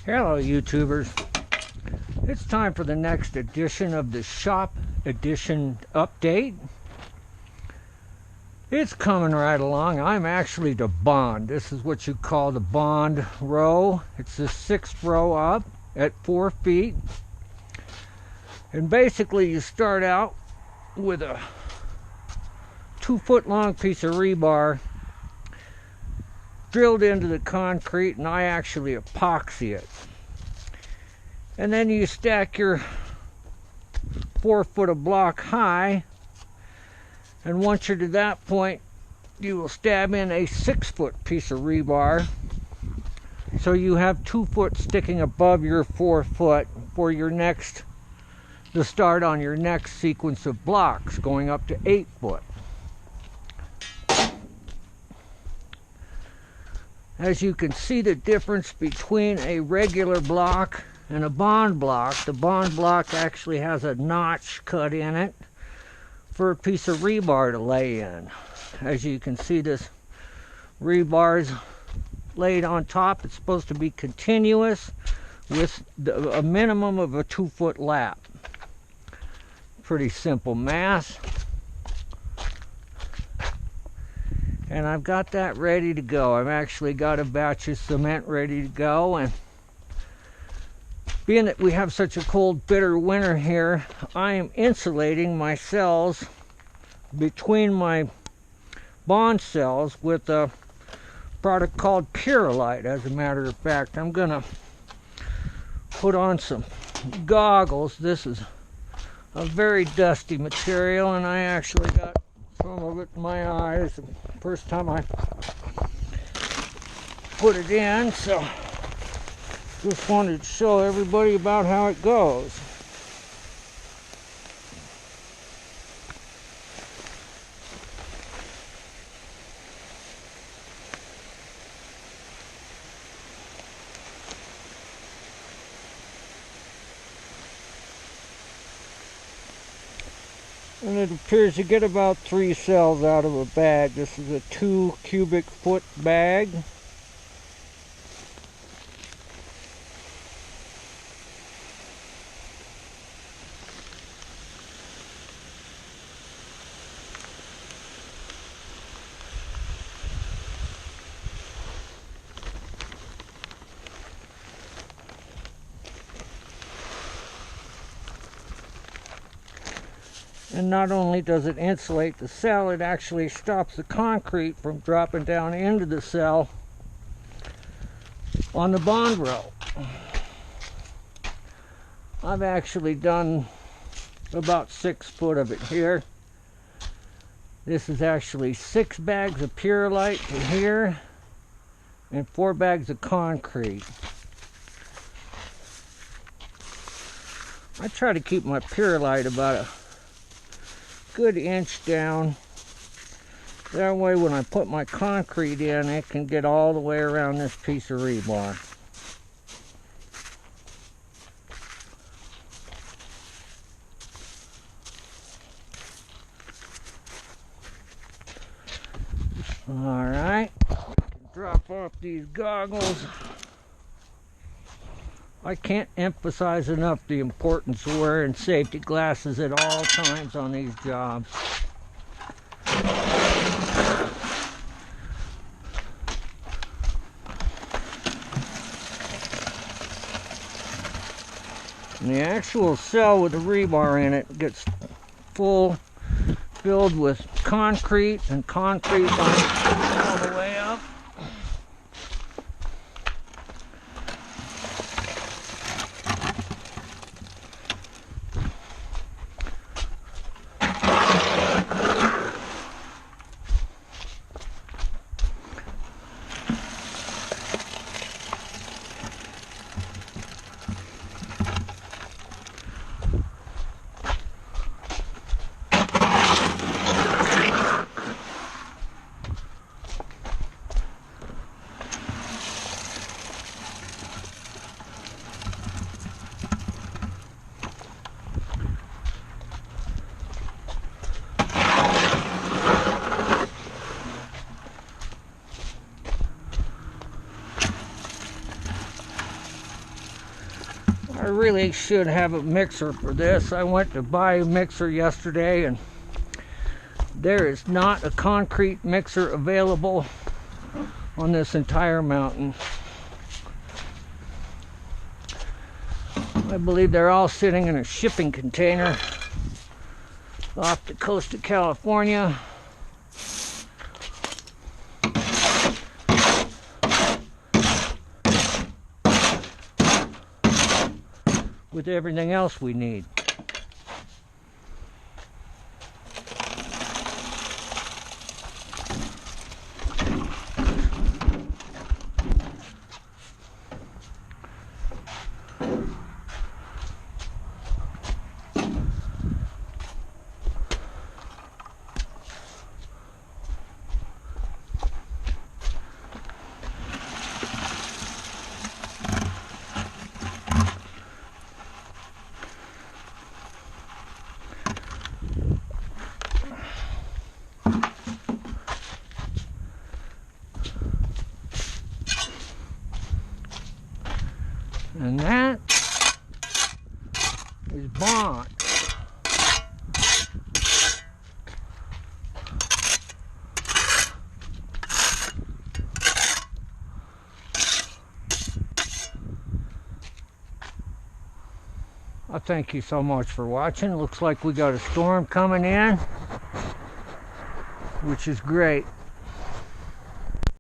Hello YouTubers, it's time for the next edition of the Shop Edition update. It's coming right along. I'm actually the bond. This is what you call the bond row. It's the sixth row up at 4 feet. And basically you start out with a 2-foot long piece of rebar drilled into the concrete, and I actually epoxy it. And then you stack your 4 foot of block high, and once you're to that point, you will stab in a 6-foot piece of rebar, so you have 2 foot sticking above your 4 foot for your next, to start on your next sequence of blocks going up to 8 foot. As you can see, the difference between a regular block and a bond block, the bond block actually has a notch cut in it for a piece of rebar to lay in. As you can see, this rebar is laid on top. It's supposed to be continuous with a minimum of a 2 foot lap. Pretty simple math. And I've got that ready to go. I've actually got a batch of cement ready to go, and being that we have such a cold, bitter winter here, I am insulating my cells between my bond cells with a product called Purolite. As a matter of fact, I'm gonna put on some goggles. This is a very dusty material, and I actually got some of it in my eyes the first time I put it in, so just wanted to show everybody about how it goes. And it appears to get about 3 cells out of a bag. This is a 2 cubic foot bag. And not only does it insulate the cell, it actually stops the concrete from dropping down into the cell on the bond row. I've actually done about 6 foot of it here. This is actually 6 bags of Purolite to here and 4 bags of concrete. I try to keep my Purolite about a good inch down. That way when I put my concrete in, it can get all the way around this piece of rebar. Alright, drop off these goggles. I can't emphasize enough the importance of wearing safety glasses at all times on these jobs. And the actual cell with the rebar in it gets filled with concrete, and concrete all the way up. really should have a mixer for this. I went to buy a mixer yesterday and there is not a concrete mixer available on this entire mountain. I believe they're all sitting in a shipping container off the coast of California. With everything else we need. And that is bond. I thank you so much for watching. Looks like we got a storm coming in, which is great.